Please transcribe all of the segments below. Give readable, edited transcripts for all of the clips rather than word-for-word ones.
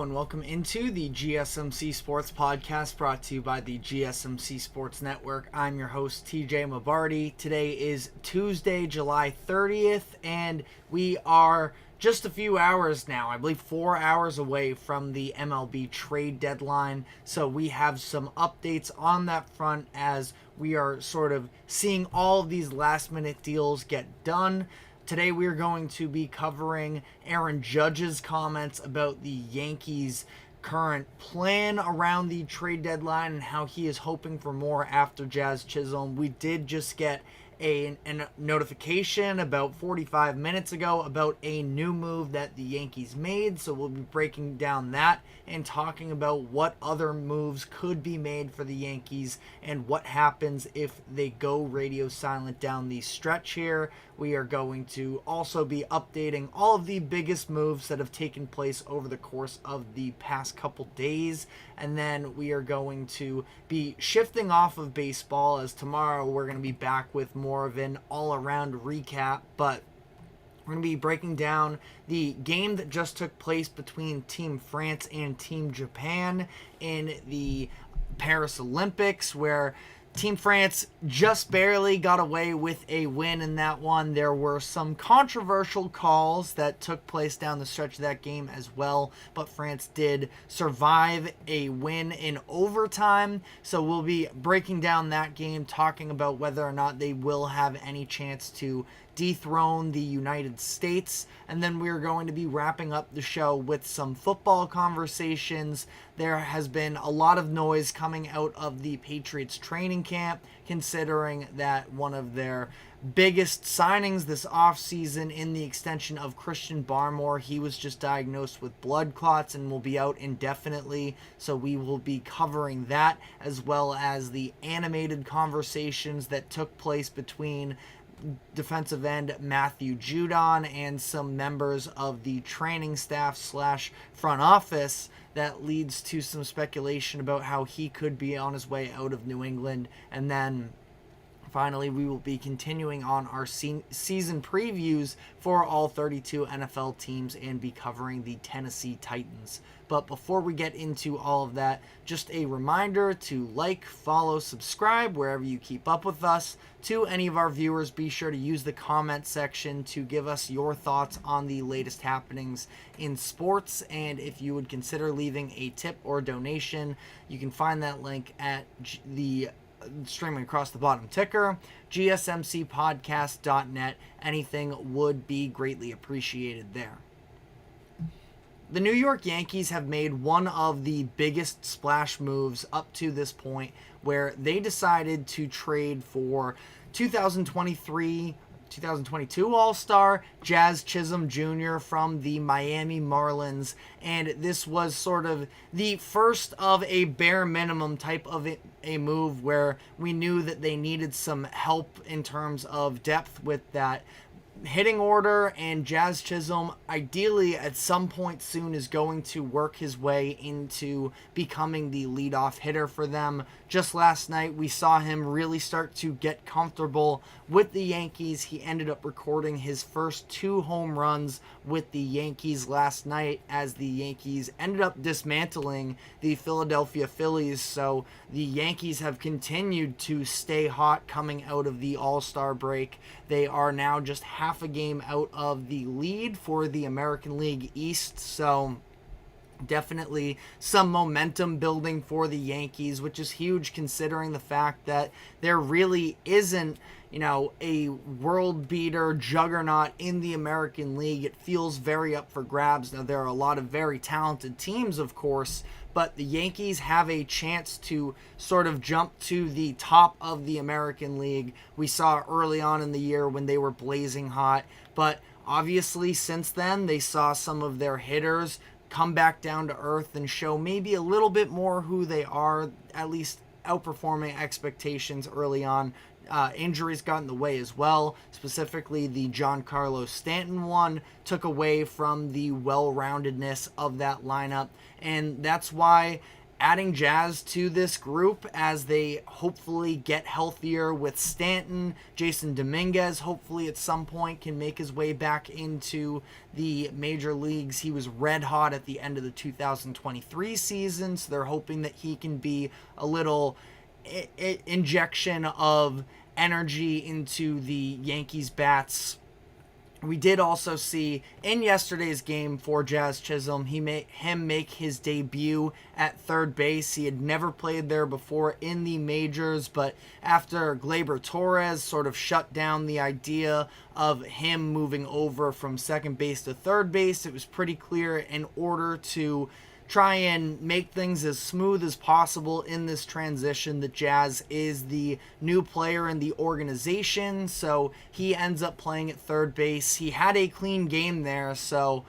and welcome into the GSMC Sports Podcast brought to you by the GSMC Sports Network. I'm your host, TJ Mabardi. Today is Tuesday, July 30th, and we are just a few hours now, I believe 4 hours away from the MLB trade deadline. So we have some updates on that front as we are sort of seeing all of these last-minute deals get done. Today we are going to be covering Aaron Judge's comments about the Yankees' current plan around the trade deadline and how he is hoping for more after Jazz Chisholm. We did just get a notification about 45 minutes ago about a new move that the Yankees made, so we'll be breaking down that and talking about what other moves could be made for the Yankees and what happens if they go radio silent down the stretch here. We are going to also be updating all of the biggest moves that have taken place over the course of the past couple days, and then we are going to be shifting off of baseball as tomorrow we're going to be back with more of an all-around recap, but we're going to be breaking down the game that just took place between Team France and Team Japan in the Paris Olympics, where Team France just barely got away with a win in that one. There were some controversial calls that took place down the stretch of that game as well, but France did survive a win in overtime. So we'll be breaking down that game, talking about whether or not they will have any chance to dethrone the United States, and then we're going to be wrapping up the show with some football conversations. There has been a lot of noise coming out of the Patriots training camp, considering that one of their biggest signings this offseason in the extension of Christian Barmore, he was just diagnosed with blood clots and will be out indefinitely, so we will be covering that, as well as the animated conversations that took place between defensive end Matthew Judon and some members of the training staff / front office that leads to some speculation about how he could be on his way out of New England. And then finally, we will be continuing on our season previews for all 32 NFL teams and be covering the Tennessee Titans. But before we get into all of that, just a reminder to like, follow, subscribe wherever you keep up with us. To any of our viewers, be sure to use the comment section to give us your thoughts on the latest happenings in sports. And if you would consider leaving a tip or donation, you can find that link at the streaming across the bottom ticker, gsmcpodcast.net. Anything would be greatly appreciated there. The New York Yankees have made one of the biggest splash moves up to this point, where they decided to trade for 2022 All-Star Jazz Chisholm Jr. from the Miami Marlins, and this was sort of the first of a bare minimum type of a move where we knew that they needed some help in terms of depth with that hitting order, and Jazz Chisholm ideally at some point soon is going to work his way into becoming the leadoff hitter for them. Just last night we saw him really start to get comfortable with the Yankees. He ended up recording his first 2 home runs with the Yankees last night as the Yankees ended up dismantling the Philadelphia Phillies. So the Yankees have continued to stay hot coming out of the All-Star break. They are now just half a game out of the lead for the American League East, so definitely some momentum building for the Yankees, which is huge considering the fact that there really isn't, a world beater juggernaut in the American League. It feels very up for grabs. Now, there are a lot of very talented teams, of course, but the Yankees have a chance to sort of jump to the top of the American League. We saw early on in the year when they were blazing hot, but obviously since then they saw some of their hitters come back down to earth and show maybe a little bit more who they are, at least outperforming expectations early on. Injuries got in the way as well. Specifically, the Giancarlo Stanton one took away from the well-roundedness of that lineup, and that's why adding Jazz to this group as they hopefully get healthier with Stanton. Jason Dominguez hopefully at some point can make his way back into the major leagues. He was red hot at the end of the 2023 season, so they're hoping that he can be a little injection of energy into the Yankees bats. We did also see in yesterday's game for Jazz Chisholm, him make his debut at third base. He had never played there before in the majors, but after Gleyber Torres sort of shut down the idea of him moving over from second base to third base, it was pretty clear in order to try and make things as smooth as possible in this transition that Jazz is the new player in the organization, so he ends up playing at third base. He had a clean game there, so,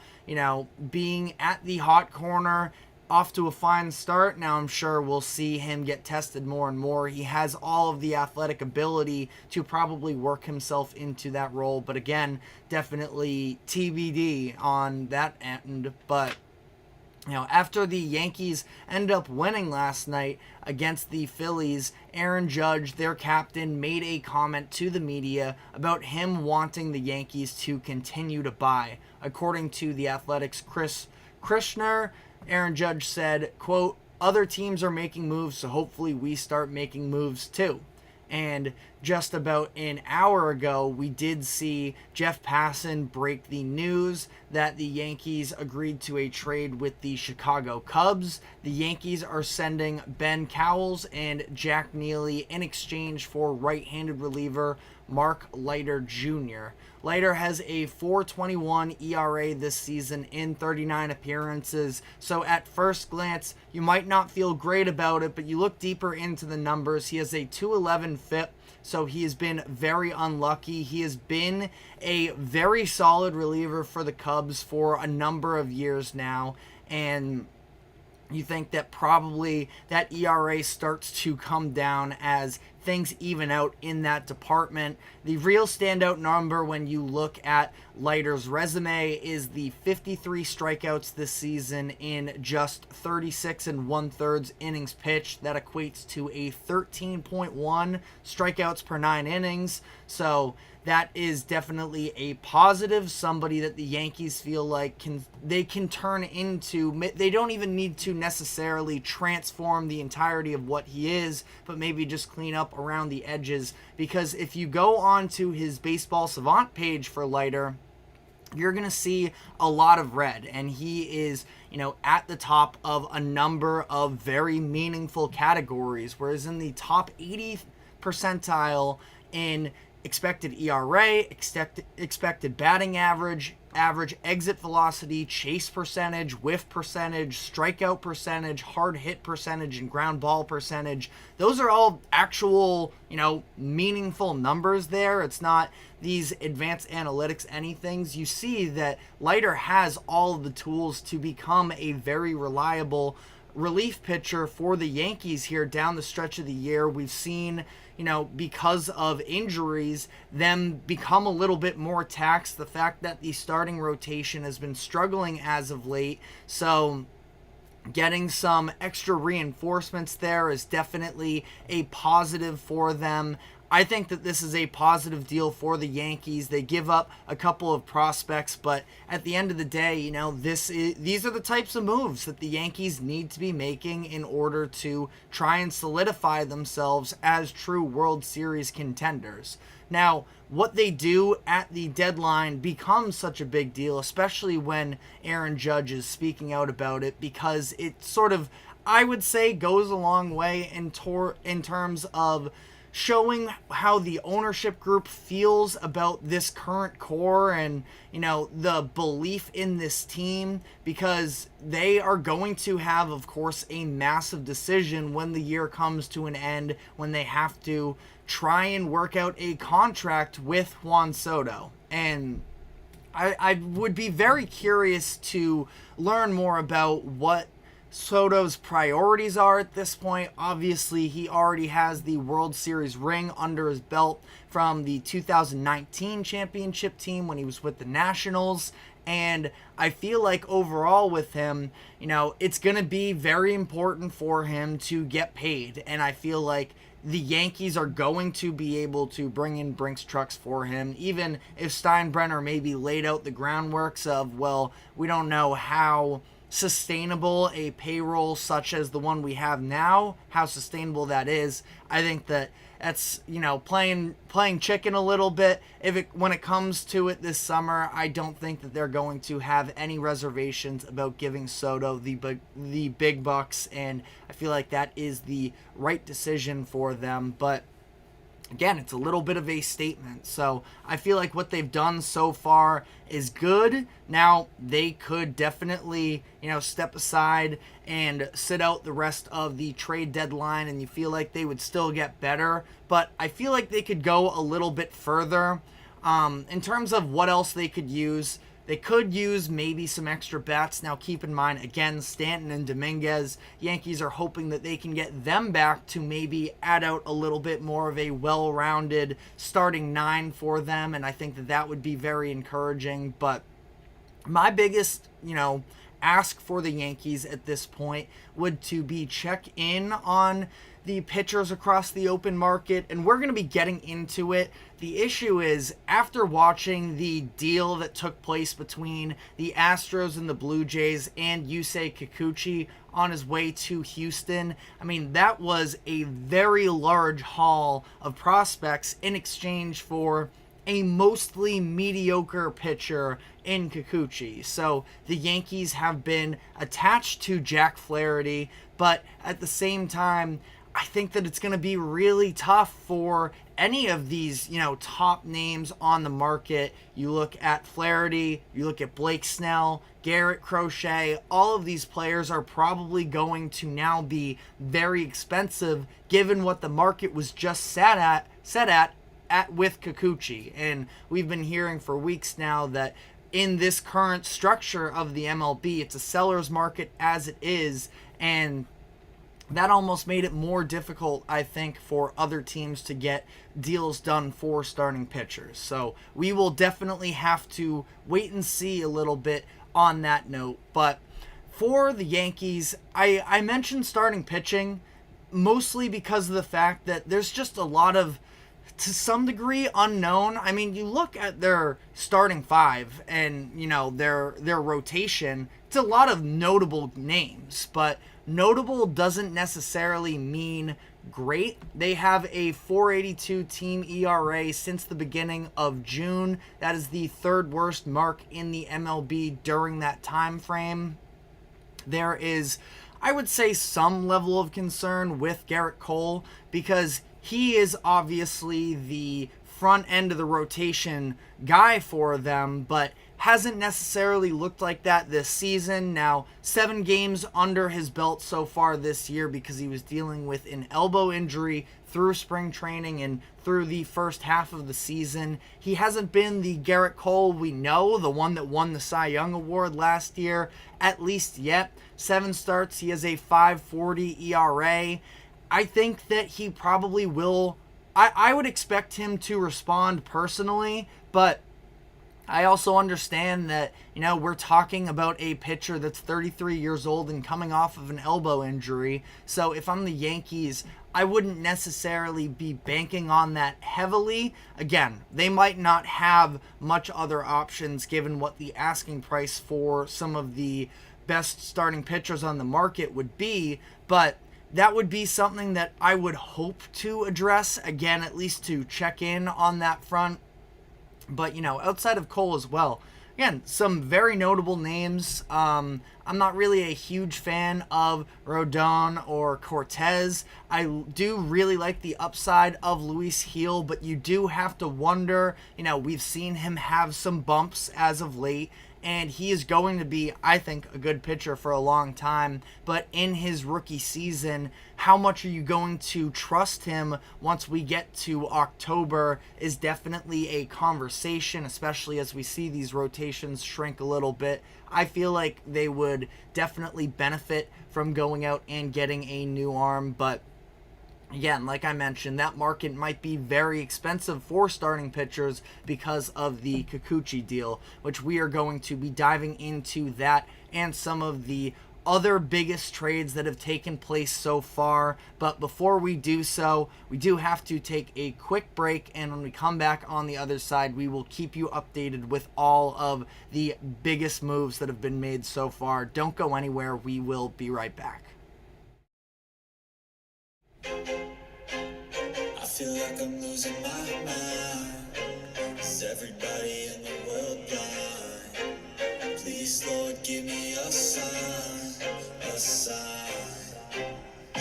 being at the hot corner, off to a fine start. Now I'm sure we'll see him get tested more and more. He has all of the athletic ability to probably work himself into that role, but again, definitely TBD on that end. But after the Yankees ended up winning last night against the Phillies, Aaron Judge, their captain, made a comment to the media about him wanting the Yankees to continue to buy. According to The Athletic's Chris Krishner, Aaron Judge said, quote, "Other teams are making moves, so hopefully we start making moves too." And just about an hour ago, we did see Jeff Passan break the news that the Yankees agreed to a trade with the Chicago Cubs. The Yankees are sending Ben Cowles and Jack Neely in exchange for right-handed reliever Mark Leiter Jr. Leiter has a 4.21 ERA this season in 39 appearances, so at first glance, you might not feel great about it, but you look deeper into the numbers. He has a 2.11 FIP, so he has been very unlucky. He has been a very solid reliever for the Cubs for a number of years now, and you think that probably that ERA starts to come down as things even out in that department. The real standout number when you look at Leiter's resume is the 53 strikeouts this season in just 36 1/3 innings pitched. That equates to a 13.1 strikeouts per 9 innings. So that is definitely a positive, somebody that the Yankees feel like they can turn into. They don't even need to necessarily transform the entirety of what he is, but maybe just clean up around the edges, because if you go on to his Baseball Savant page for Leiter, you're going to see a lot of red, and he is, at the top of a number of very meaningful categories, whereas in the top 80th percentile in expected ERA, expected batting average, average exit velocity, chase percentage, whiff percentage, strikeout percentage, hard hit percentage, and ground ball percentage. Those are all actual, meaningful numbers there. It's not these advanced analytics anythings. You see that Leiter has all of the tools to become a very reliable relief pitcher for the Yankees here down the stretch of the year. We've seen, because of injuries, them become a little bit more taxed. The fact that the starting rotation has been struggling as of late, so getting some extra reinforcements there is definitely a positive for them. I think that this is a positive deal for the Yankees. They give up a couple of prospects, but at the end of the day, these are the types of moves that the Yankees need to be making in order to try and solidify themselves as true World Series contenders. Now, what they do at the deadline becomes such a big deal, especially when Aaron Judge is speaking out about it, because it sort of, I would say, goes a long way in terms of showing how the ownership group feels about this current core and, the belief in this team, because they are going to have, of course, a massive decision when the year comes to an end, when they have to try and work out a contract with Juan Soto. And I would be very curious to learn more about what Soto's priorities are at this point. Obviously, he already has the World Series ring under his belt from the 2019 championship team when he was with the Nationals, And I feel like overall with him, it's going to be very important for him to get paid. And I feel like the Yankees are going to be able to bring in Brinks trucks for him, even if Steinbrenner maybe laid out the groundworks of, well, we don't know how sustainable a payroll such as the one we have now, how sustainable that is. I think that's playing chicken a little bit. When it comes to it this summer, I don't think that they're going to have any reservations about giving Soto the big bucks, and I feel like that is the right decision for them. But again, it's a little bit of a statement. So I feel like what they've done so far is good. Now, they could definitely, step aside and sit out the rest of the trade deadline, and you feel like they would still get better. But I feel like they could go a little bit further in terms of what else they could use. They could use maybe some extra bats. Now, keep in mind, again, Stanton and Dominguez, Yankees are hoping that they can get them back to maybe add out a little bit more of a well-rounded starting nine for them, and I think that would be very encouraging. But my biggest, ask for the Yankees at this point would to be check in on the pitchers across the open market, and we're going to be getting into it. The issue is, after watching the deal that took place between the Astros and the Blue Jays and Yusei Kikuchi on his way to Houston, that was a very large haul of prospects in exchange for a mostly mediocre pitcher in Kikuchi. So the Yankees have been attached to Jack Flaherty, but at the same time, I think that it's going to be really tough for any of these, top names on the market. You look at Flaherty, you look at Blake Snell, Garrett Crochet, all of these players are probably going to now be very expensive given what the market was just set at with Kikuchi. And we've been hearing for weeks now that in this current structure of the MLB, it's a seller's market as it is, and that almost made it more difficult, I think, for other teams to get deals done for starting pitchers. So we will definitely have to wait and see a little bit on that note. But for the Yankees, I mentioned starting pitching mostly because of the fact that there's just a lot of, to some degree, unknown. You look at their starting five and, their rotation, it's a lot of notable names, but notable doesn't necessarily mean great. They have a 4.82 team ERA since the beginning of June. That is the third worst mark in the MLB during that time frame. There is, I would say, some level of concern with Garrett Cole because he is obviously the front end of the rotation guy for them, but hasn't necessarily looked like that this season. Now, 7 games under his belt so far this year because he was dealing with an elbow injury through spring training and through the first half of the season. He hasn't been the Garrett Cole we know, the one that won the Cy Young Award last year, at least yet. 7 starts, he has a 5.40 ERA. I think that he probably will. I would expect him to respond personally, but I also understand that, we're talking about a pitcher that's 33 years old and coming off of an elbow injury. So if I'm the Yankees, I wouldn't necessarily be banking on that heavily. Again, they might not have much other options given what the asking price for some of the best starting pitchers on the market would be, but that would be something that I would hope to address, again, at least to check in on that front. But, outside of Cole as well, again, some very notable names. I'm not really a huge fan of Rodon or Cortez. I do really like the upside of Luis Gil, but you do have to wonder, we've seen him have some bumps as of late, and he is going to be, I think, a good pitcher for a long time. But in his rookie season, how much are you going to trust him once we get to October is definitely a conversation, especially as we see these rotations shrink a little bit. I feel like they would definitely benefit from going out and getting a new arm, but Again, like I mentioned, that market might be very expensive for starting pitchers because of the Kikuchi deal, which we are going to be diving into that and some of the other biggest trades that have taken place so far. But before we do so, we do have to take a quick break, and when we come back on the other side, we will keep you updated with all of the biggest moves that have been made so far. Don't go anywhere. We will be right back. I feel like I'm losing my mind. Is everybody in the world blind? Please, Lord, give me a sign, a sign. I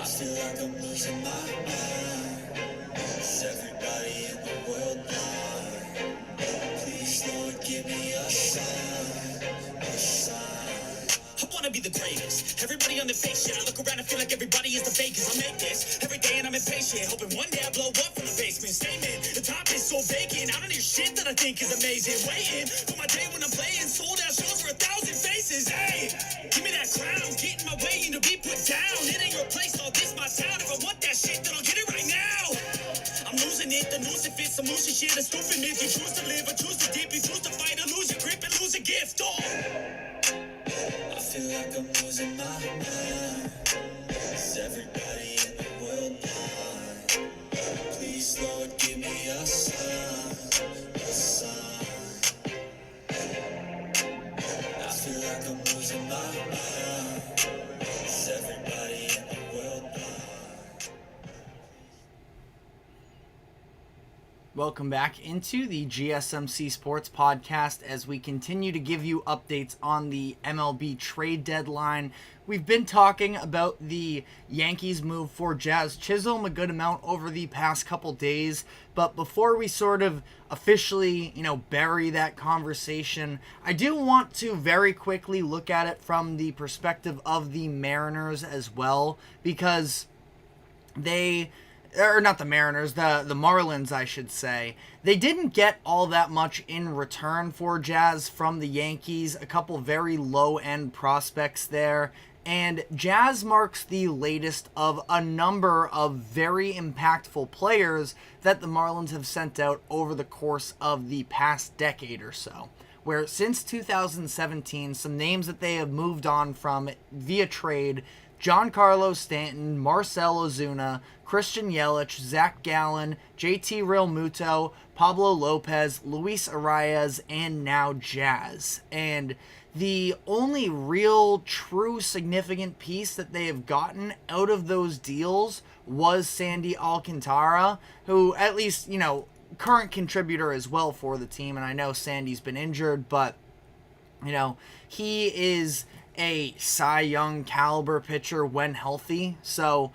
feel like I'm losing my mind. Is everybody in the world blind? Please, Lord, give me a sign, a sign. I wanna be the greatest. Everybody on the fake shit. I look around and feel like everybody is the fakest. I make this every day and I'm impatient, hoping one day I blow up from the basement. Statement, the top is so vacant. I don't hear shit that I think is amazing. Waiting for my day when I'm playing sold out shows for 1,000 faces. Hey, give me that crown, get in my way and to be put down. It ain't your place, all this my town. If I want that shit, then I'll get it right now. I'm losing it, the noose it fits. I'm losing shit, a stupid myth. You choose to live or choose to dip. You choose to fight or lose your grip and lose a gift. Oh. I feel like I'm losing my mind. Is everybody in the world blind? Please, Lord, give me a sign, a sign. I feel like I'm losing my mind. Is everybody in the world blind? Welcome back into the GSMC Sports Podcast as we continue to give you updates on the MLB trade deadline. We've been talking about the Yankees move for Jazz Chisholm a good amount over the past couple days, but before we sort of officially, bury that conversation, I do want to very quickly look at it from the perspective of the Mariners as well, because not the Mariners, the Marlins, I should say. They didn't get all that much in return for Jazz from the Yankees. A couple very low-end prospects there. And Jazz marks the latest of a number of very impactful players that the Marlins have sent out over the course of the past decade or so. Where since 2017, some names that they have moved on from via trade: Giancarlo Stanton, Marcell Ozuna, Christian Yelich, Zach Gallen, JT Realmuto, Pablo Lopez, Luis Arias, and now Jazz. And the only real, true, significant piece that they have gotten out of those deals was Sandy Alcantara, who at least, current contributor as well for the team. And I know Sandy's been injured, but, he is a Cy Young caliber pitcher when healthy. So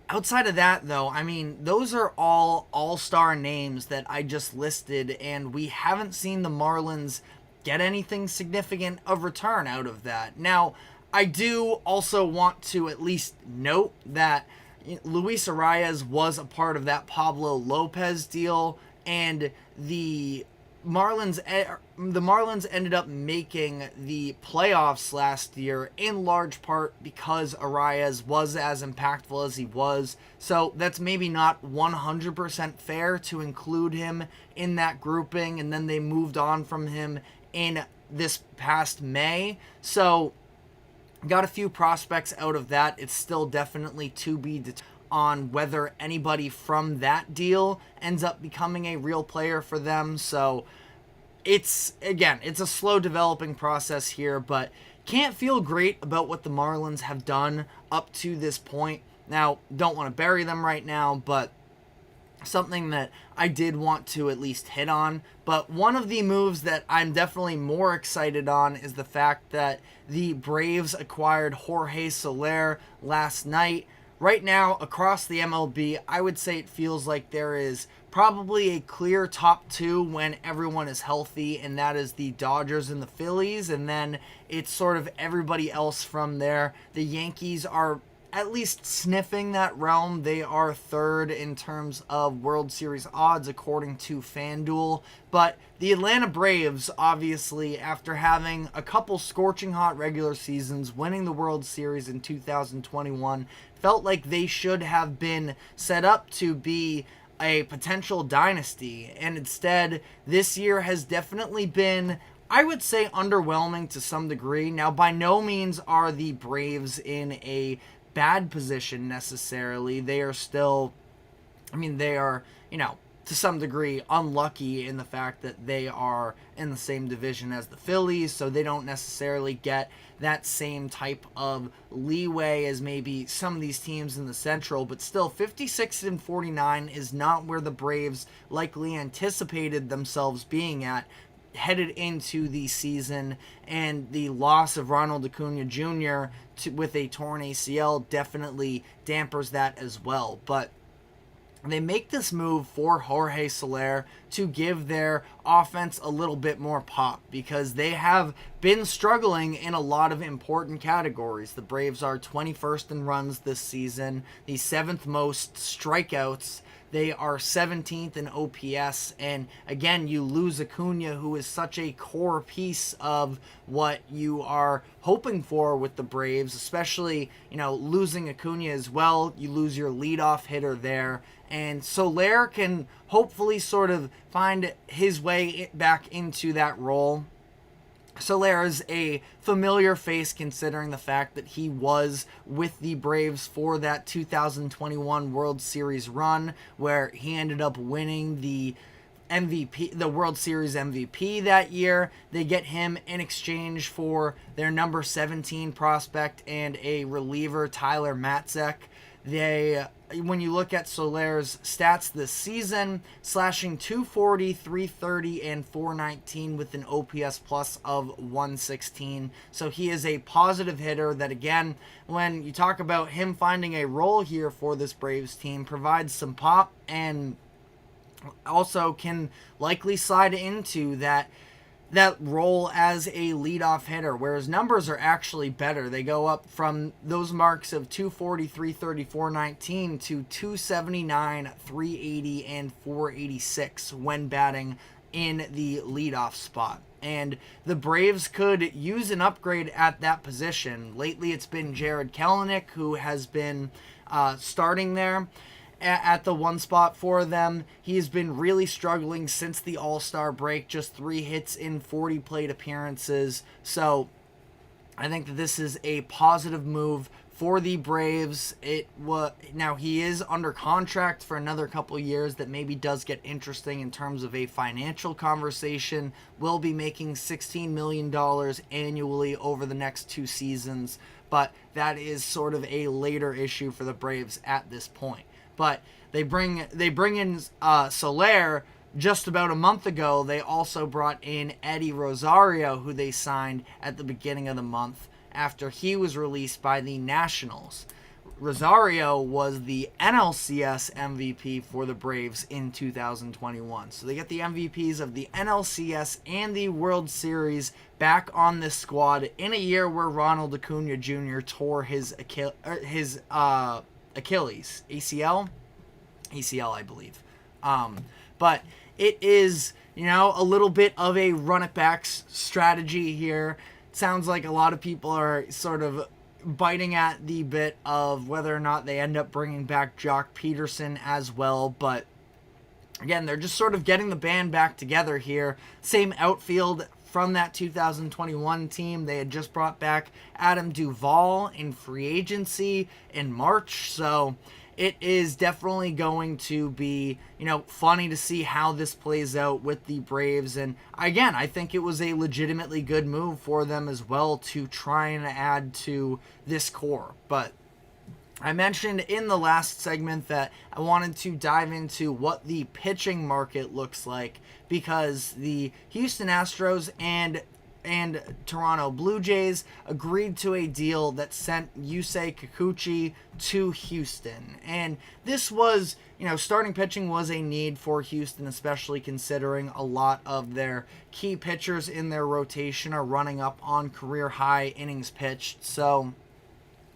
outside of that, though, those are all all-star names that I just listed, and we haven't seen the Marlins get anything significant of return out of that. Now, I do also want to at least note that Luis Arias was a part of that Pablo Lopez deal, and the Marlins ended up making the playoffs last year in large part because Arias was as impactful as he was. So that's maybe not 100% fair to include him in that grouping, and then they moved on from him in this past May. So got a few prospects out of that. It's still definitely to be determined on whether anybody from that deal ends up becoming a real player for them. So it's a slow developing process here, but can't feel great about what the Marlins have done up to this point. Now, don't want to bury them right now, but something that I did want to at least hit on. But one of the moves that I'm definitely more excited on is the fact that the Braves acquired Jorge Soler last night. Right now, across the MLB, I would say it feels like there is probably a clear top two when everyone is healthy, and that is the Dodgers and the Phillies, and then it's sort of everybody else from there. The Yankees are at least sniffing that realm. They are third in terms of World Series odds according to FanDuel. But the Atlanta Braves, obviously, after having a couple scorching hot regular seasons, winning the World Series in 2021, felt like they should have been set up to be a potential dynasty. And instead, this year has definitely been, I would say, underwhelming to some degree. Now, by no means are the Braves in a bad position necessarily. They are still, they are, to some degree unlucky in the fact that they are in the same division as the Phillies, so they don't necessarily get that same type of leeway as maybe some of these teams in the Central, but still 56-49 is not where the Braves likely anticipated themselves being at headed into the season, and the loss of Ronald Acuna Jr. With a torn ACL definitely dampers that as well. But they make this move for Jorge Soler to give their offense a little bit more pop because they have been struggling in a lot of important categories. The Braves are 21st in runs this season, the 7th most strikeouts. They are 17th in OPS, and again, you lose Acuna, who is such a core piece of what you are hoping for with the Braves, especially, losing Acuna as well. You lose your leadoff hitter there, and Soler can hopefully sort of find his way back into that role. Soler is a familiar face considering the fact that he was with the Braves for that 2021 World Series run where he ended up winning the World Series MVP that year. They get him in exchange for their number 17 prospect and a reliever, Tyler Matzek. When you look at Soler's stats this season, slashing 240, 330, and 419 with an OPS plus of 116. So he is a positive hitter that, again, when you talk about him finding a role here for this Braves team, provides some pop and also can likely slide into that role as a leadoff hitter, where his numbers are actually better. They go up from those marks of 240, 330, 419 to 279, 380, and 486 when batting in the leadoff spot. And the Braves could use an upgrade at that position. Lately, it's been Jared Kelenic who has been starting there at the one spot for them. He has been really struggling since the All-Star break, just 3 hits in 40 plate appearances. So I think that this is a positive move for the Braves. Now he is under contract for another couple years. That maybe does get interesting in terms of a financial conversation. Will be making $16 million annually over the next 2 seasons, but that is sort of a later issue for the Braves at this point. But they bring in Soler. Just about a month ago, they also brought in Eddie Rosario, who they signed at the beginning of the month after he was released by the Nationals. Rosario was the NLCS MVP for the Braves in 2021. So they get the MVPs of the NLCS and the World Series back on this squad in a year where Ronald Acuna Jr. tore his Achilles, ACL, I believe. But it is, a little bit of a run it back strategy here. It sounds like a lot of people are sort of biting at the bit of whether or not they end up bringing back Jock Peterson as well. But again, they're just sort of getting the band back together here. Same outfield from that 2021 team. They had just brought back Adam Duvall in free agency in March. So it is definitely going to be, funny to see how this plays out with the Braves. And again, I think it was a legitimately good move for them as well to try and add to this core. But I mentioned in the last segment that I wanted to dive into what the pitching market looks like, because the Houston Astros and Toronto Blue Jays agreed to a deal that sent Yusei Kikuchi to Houston. And this was, starting pitching was a need for Houston, especially considering a lot of their key pitchers in their rotation are running up on career high innings pitched. So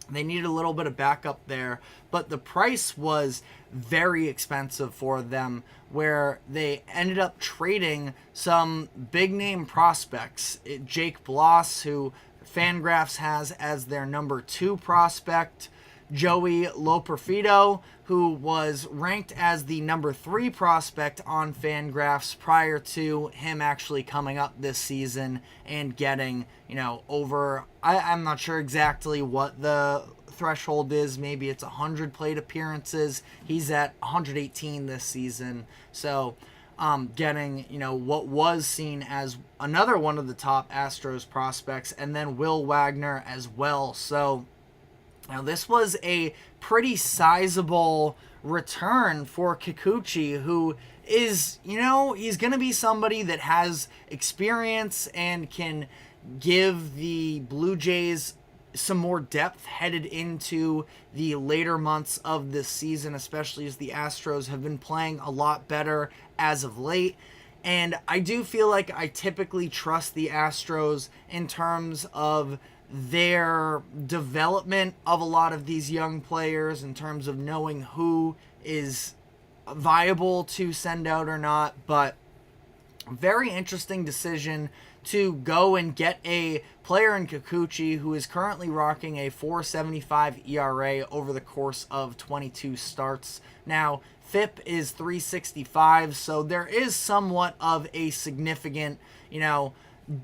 They needed a little bit of backup there, but the price was very expensive for them, where they ended up trading some big name prospects. Jake Bloss, who Fangraphs has as their number 2 prospect, Joey Loperfido, who was ranked as the number 3 prospect on Fangraphs prior to him actually coming up this season and getting, over, I'm not sure exactly what the threshold is. Maybe it's 100 plate appearances. He's at 118 this season. So getting, what was seen as another one of the top Astros prospects, and then Will Wagner as well. So now this was a pretty sizable return for Kikuchi, who is, he's going to be somebody that has experience and can give the Blue Jays some more depth headed into the later months of this season, especially as the Astros have been playing a lot better as of late. And I do feel like I typically trust the Astros in terms of their development of a lot of these young players, in terms of knowing who is viable to send out or not. But very interesting decision to go and get a player in Kikuchi who is currently rocking a 4.75 ERA over the course of 22 starts. Now, FIP is 365, so there is somewhat of a significant,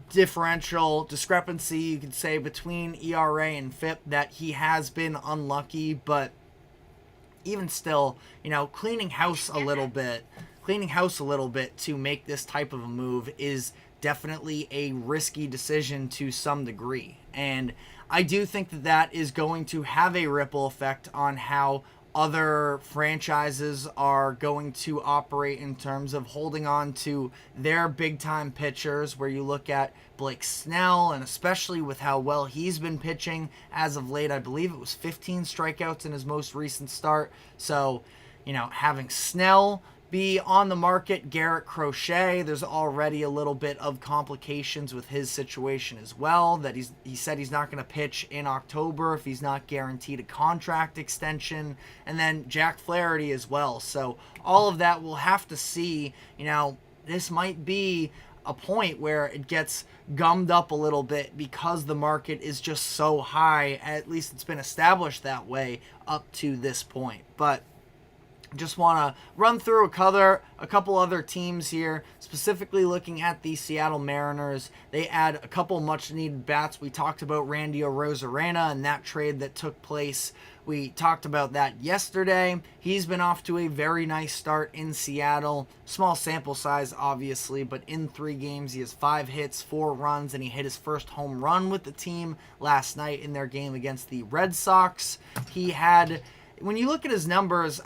differential discrepancy, you could say, between ERA and FIP, that he has been unlucky. But even still, cleaning house a little bit to make this type of a move is definitely a risky decision to some degree. And I do think that that is going to have a ripple effect on how other franchises are going to operate in terms of holding on to their big-time pitchers, where you look at Blake Snell, and especially with how well he's been pitching as of late. I believe it was 15 strikeouts in his most recent start. So, having Snell be on the market, Garrett Crochet, there's already a little bit of complications with his situation as well, that he said he's not going to pitch in October if he's not guaranteed a contract extension, and then Jack Flaherty as well. So all of that, we'll have to see. This might be a point where it gets gummed up a little bit because the market is just so high. At least it's been established that way up to this point. But just want to run through a couple other teams here, specifically looking at the Seattle Mariners. They add a couple much-needed bats. We talked about Randy Arozarena and that trade that took place. We talked about that yesterday. He's been off to a very nice start in Seattle. Small sample size, obviously, but in 3 games, he has 5 hits, 4 runs, and he hit his first home run with the team last night in their game against the Red Sox. When you look at his numbers,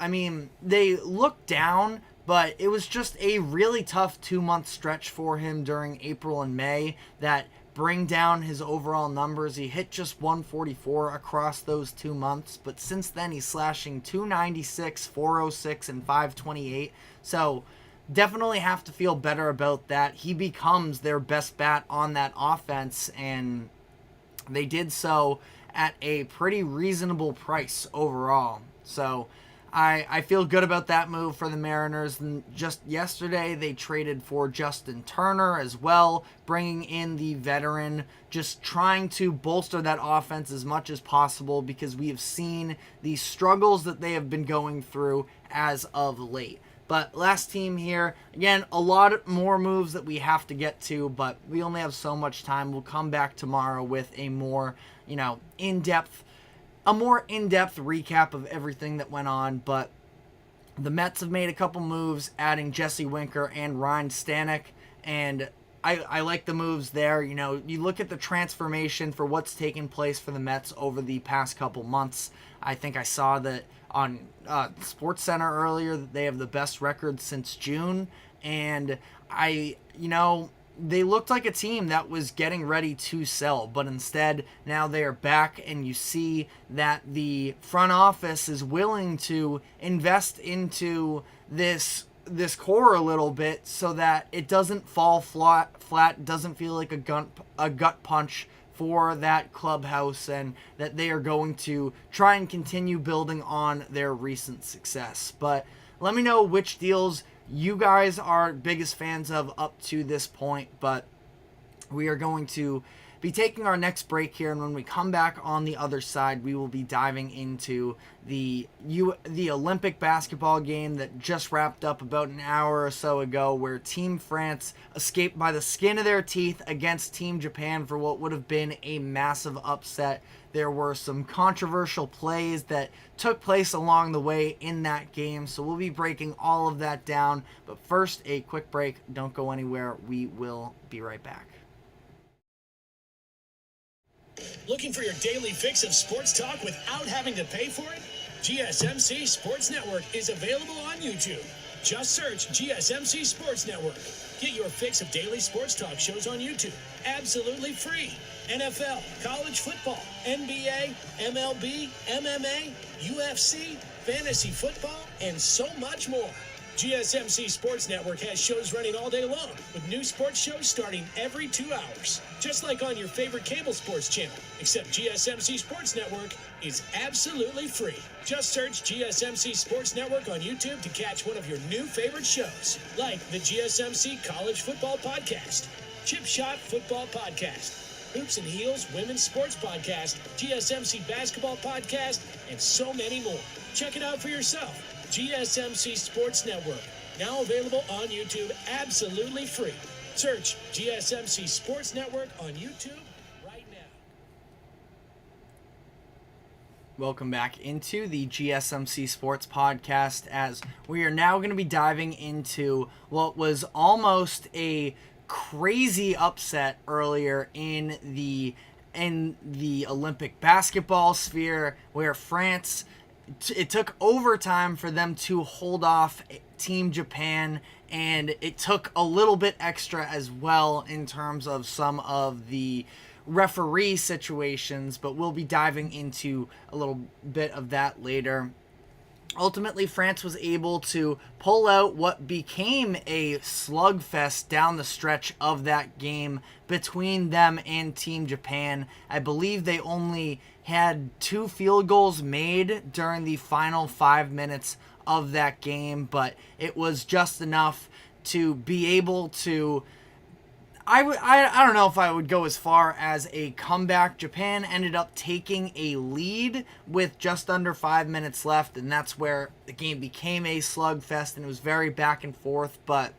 they look down, but it was just a really tough 2-month stretch for him during April and May that bring down his overall numbers. He hit just 144 across those 2 months, but since then he's slashing 296, 406, and 528. So definitely have to feel better about that. He becomes their best bat on that offense, and they did so at a pretty reasonable price overall. So I feel good about that move for the Mariners. And just yesterday, they traded for Justin Turner as well, bringing in the veteran, just trying to bolster that offense as much as possible, because we have seen the struggles that they have been going through as of late. But last team here, again, a lot more moves that we have to get to, but we only have so much time. We'll come back tomorrow with a more, in-depth recap of everything that went on. But the Mets have made a couple moves, adding Jesse Winker and Ryan Stanek, and I like the moves there. You look at the transformation for what's taken place for the Mets over the past couple months. I think I saw that on SportsCenter earlier that they have the best record since June, and they looked like a team that was getting ready to sell, but instead now they are back, and you see that the front office is willing to invest into this core a little bit so that it doesn't fall flat, doesn't feel like a gut punch for that clubhouse and that they are going to try and continue building on their recent success. But let me know which deals you guys are biggest fans of up to this point. But we are going to be taking our next break here, and when we come back on the other side, we will be diving into the Olympic basketball game that just wrapped up about an hour or so ago, where Team France escaped by the skin of their teeth against Team Japan for what would have been a massive upset. There were some controversial plays that took place along the way in that game, so we'll be breaking all of that down. But first, a quick break. Don't go anywhere. We will be right back. Looking for your daily fix of sports talk without having to pay for it? GSMC Sports Network is available on YouTube. Just search GSMC Sports Network. Get your fix of daily sports talk shows on YouTube, absolutely free. NFL, college football, NBA, MLB, MMA, UFC, fantasy football, and so much more. GSMC Sports Network has shows running all day long, with new sports shows starting every 2 hours. Just like on your favorite cable sports channel, except GSMC Sports Network is absolutely free. Just search GSMC Sports Network on YouTube to catch one of your new favorite shows, like the GSMC College Football Podcast, Chip Shot Football Podcast, Hoops and Heels Women's Sports Podcast, GSMC Basketball Podcast, and so many more. Check it out for yourself. GSMC Sports Network, now available on YouTube absolutely free. Search GSMC Sports Network on YouTube right now. Welcome back into the GSMC Sports Podcast, as we are now going to be diving into what was almost a crazy upset earlier in the Olympic basketball sphere, where France, it took overtime for them to hold off Team Japan, and it took a little bit extra as well in terms of some of the referee situations, but we'll be diving into a little bit of that later. Ultimately, France was able to pull out what became a slugfest down the stretch of that game between them and Team Japan. I believe they only had 2 field goals made during the final 5 minutes of that game, but it was just enough to be able to, I don't know if I would go as far as a comeback. Japan ended up taking a lead with just under 5 minutes left, and that's where the game became a slugfest, and it was very back and forth, but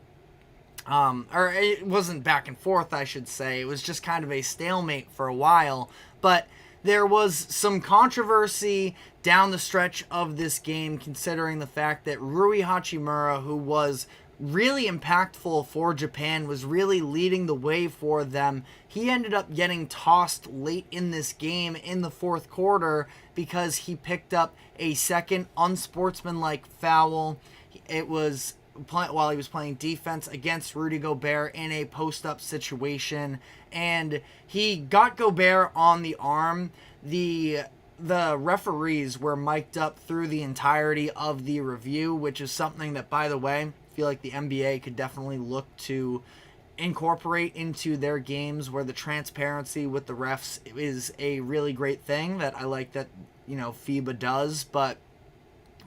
or it wasn't back and forth, I should say. It was just kind of a stalemate for a while, but there was some controversy down the stretch of this game, considering the fact that Rui Hachimura, who was really impactful for Japan, was really leading the way for them. He ended up getting tossed late in this game in the fourth quarter because he picked up a second unsportsmanlike foul. It was while he was playing defense against Rudy Gobert in a post-up situation, and he got Gobert on the arm. The referees were mic'd up through the entirety of the review, which is something that, by the way, I feel like the NBA could definitely look to incorporate into their games, where the transparency with the refs is a really great thing that I like that, FIBA does. But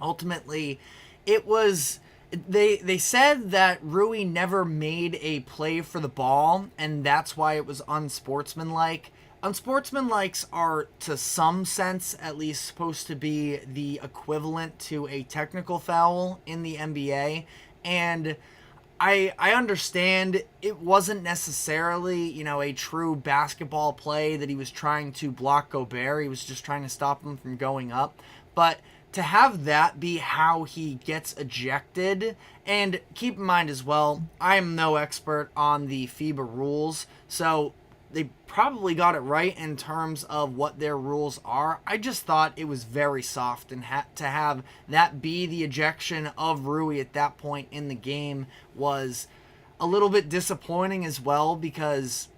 ultimately, it was, they said that Rui never made a play for the ball, and that's why it was unsportsmanlike. Unsportsmanlikes are, to some sense at least, supposed to be the equivalent to a technical foul in the NBA, and I understand it wasn't necessarily, a true basketball play that he was trying to block Gobert. He was just trying to stop him from going up. But to have that be how he gets ejected, and keep in mind as well, I'm no expert on the FIBA rules, so they probably got it right in terms of what their rules are. I just thought it was very soft, and to have that be the ejection of Rui at that point in the game was a little bit disappointing as well, because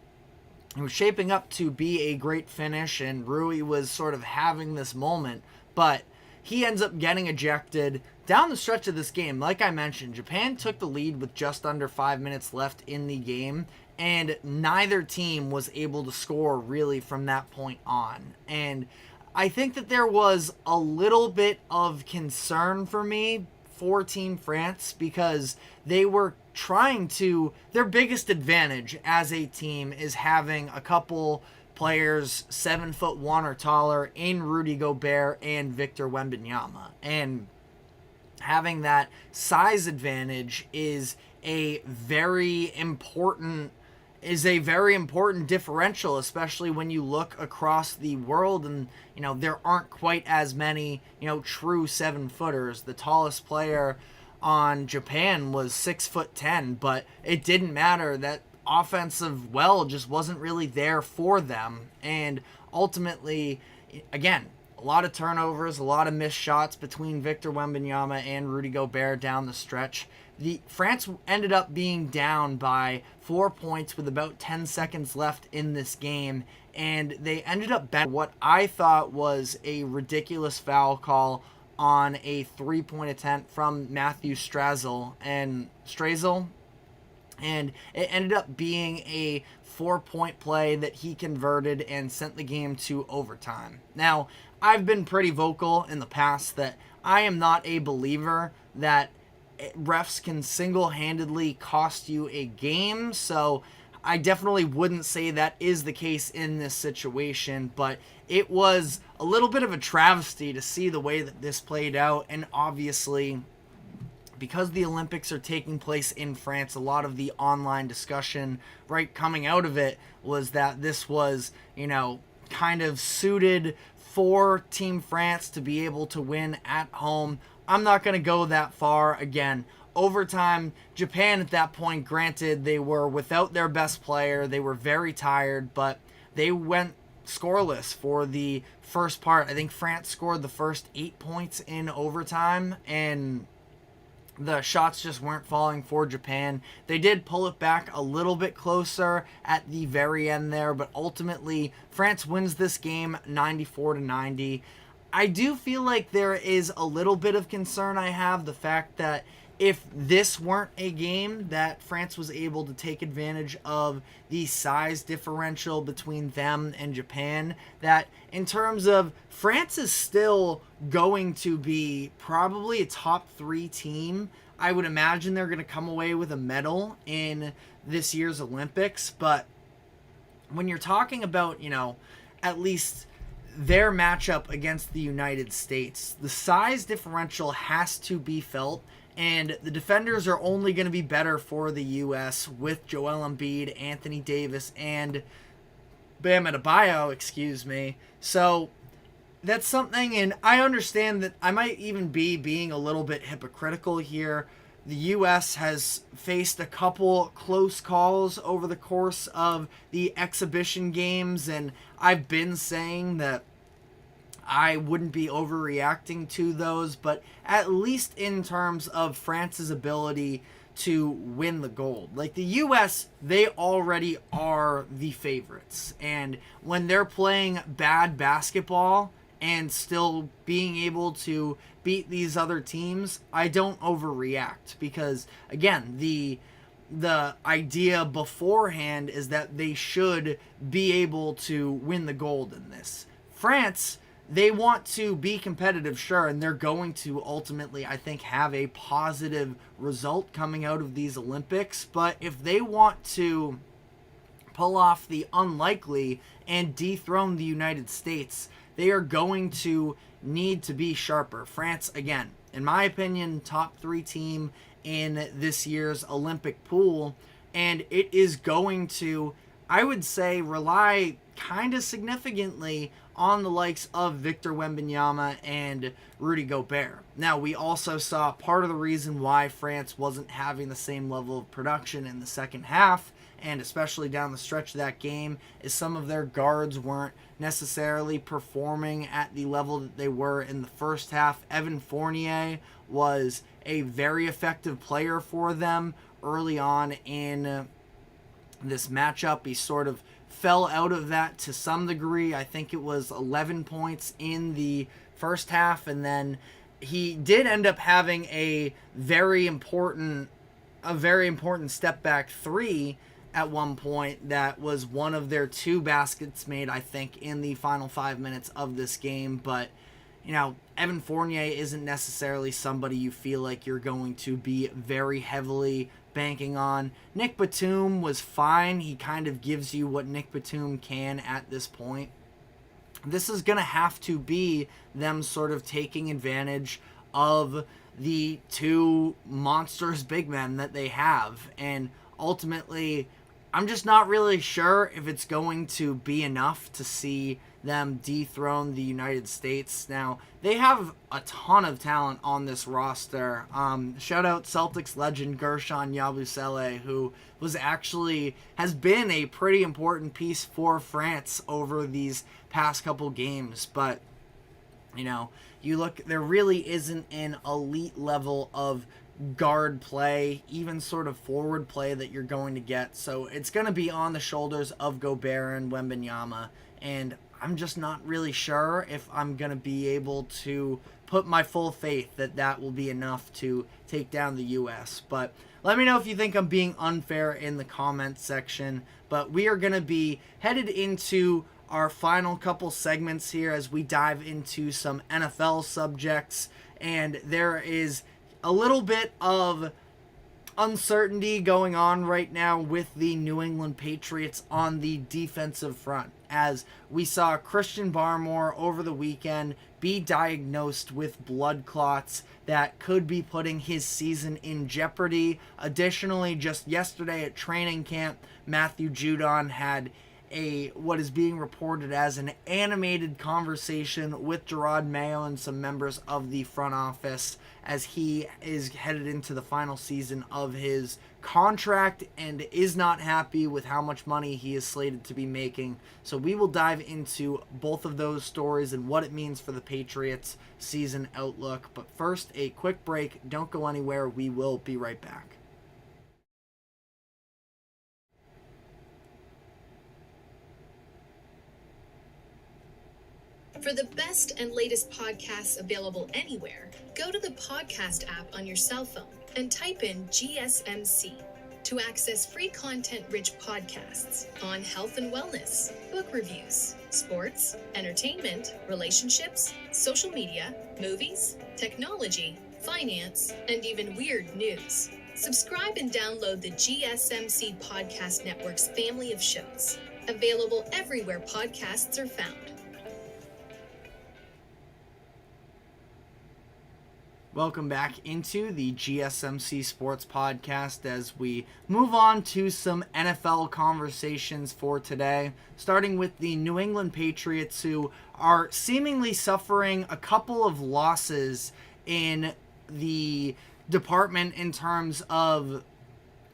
it was shaping up to be a great finish, and Rui was sort of having this moment, but he ends up getting ejected down the stretch of this game, like I mentioned, Japan took the lead with just under 5 minutes left in the game, and neither team was able to score really from that point on. And I think that there was a little bit of concern for me for Team France because they were trying to, their biggest advantage as a team is having a couple players 7'1" or taller in Rudy Gobert and Victor Wembanyama. And having that size advantage is a very important differential, especially when you look across the world and, there aren't quite as many, true 7-footers. The tallest player on Japan was 6'10", but it didn't matter. That offensive well just wasn't really there for them. And ultimately, again, a lot of turnovers, a lot of missed shots between Victor Wembanyama and Rudy Gobert down the stretch. France ended up being down by 4 points with about 10 seconds left in this game, and they ended up betting what I thought was a ridiculous foul call on a 3-point attempt from Matthew Strazel, and it ended up being a 4-point play that he converted and sent the game to overtime. Now, I've been pretty vocal in the past that I am not a believer that refs can single-handedly cost you a game, so I definitely wouldn't say that is the case in this situation, but it was a little bit of a travesty to see the way that this played out, and obviously, because the Olympics are taking place in France, a lot of the online discussion right coming out of it was that this was, kind of suited for Team France to be able to win at home. I'm not going to go that far. Again, overtime, Japan at that point, granted, they were without their best player. They were very tired, but they went scoreless for the first part. I think France scored the first 8 points in overtime, and the shots just weren't falling for Japan. They did pull it back a little bit closer at the very end there, but ultimately France wins this game 94-90. I do feel like there is a little bit of concern I have, the fact that if this weren't a game that France was able to take advantage of the size differential between them and Japan, that in terms of France is still going to be probably a top 3 team. I would imagine they're going to come away with a medal in this year's Olympics, but when you're talking about, at least their matchup against the United States, the size differential has to be felt. And the defenders are only going to be better for the U.S. with Joel Embiid, Anthony Davis, and Bam Adebayo, So that's something, and I understand that I might even be being a little bit hypocritical here. The U.S. has faced a couple close calls over the course of the exhibition games, and I've been saying that I wouldn't be overreacting to those, but at least in terms of France's ability to win the gold. Like the U.S., they already are the favorites. And when they're playing bad basketball and still being able to beat these other teams, I don't overreact. Because, again, the idea beforehand is that they should be able to win the gold in this. France, they want to be competitive, sure, and they're going to ultimately, I think, have a positive result coming out of these Olympics. But if they want to pull off the unlikely and dethrone the United States, they are going to need to be sharper. France, again, in my opinion, top 3 team in this year's Olympic pool, and it is going to, I would say, rely kind of significantly on the likes of Victor Wembanyama and Rudy Gobert. Now, we also saw part of the reason why France wasn't having the same level of production in the second half, and especially down the stretch of that game, is some of their guards weren't necessarily performing at the level that they were in the first half. Evan Fournier was a very effective player for them early on in this matchup. He sort of fell out of that to some degree. I think it was 11 points in the first half, and then he did end up having a very important step back three at one point that was one of their 2 baskets made, I think, in the final 5 minutes of this game. But, Evan Fournier isn't necessarily somebody you feel like you're going to be very heavily banking on. Nick Batum was fine. He kind of gives you what Nick Batum can at this point. This is going to have to be them sort of taking advantage of the 2 monstrous big men that they have. And ultimately, I'm just not really sure if it's going to be enough to see them dethrone the United States. Now, they have a ton of talent on this roster. Shout out Celtics legend Gershon Yabusele, who has been a pretty important piece for France over these past couple games. But, you look, there really isn't an elite level of guard play, even sort of forward play that you're going to get. So it's going to be on the shoulders of Gobert and Wembanyama, and I'm just not really sure if I'm going to be able to put my full faith that that will be enough to take down the U.S. But let me know if you think I'm being unfair in the comments section. But we are going to be headed into our final couple segments here as we dive into some NFL subjects, and there is a little bit of uncertainty going on right now with the New England Patriots on the defensive front, as we saw Christian Barmore over the weekend be diagnosed with blood clots that could be putting his season in jeopardy. Additionally, just yesterday at training camp, Matthew Judon had what is being reported as an animated conversation with Gerard Mayo and some members of the front office as he is headed into the final season of his contract and is not happy with how much money he is slated to be making. So we will dive into both of those stories and what it means for the Patriots season outlook. But first, a quick break. Don't go anywhere. We will be right back. For the best and latest podcasts available anywhere, go to the podcast app on your cell phone and type in GSMC to access free content-rich podcasts on health and wellness, book reviews, sports, entertainment, relationships, social media, movies, technology, finance, and even weird news. Subscribe and download the GSMC Podcast Network's family of shows, available everywhere podcasts are found. Welcome back into the GSMC Sports Podcast as we move on to some NFL conversations for today, starting with the New England Patriots, who are seemingly suffering a couple of losses in the department in terms of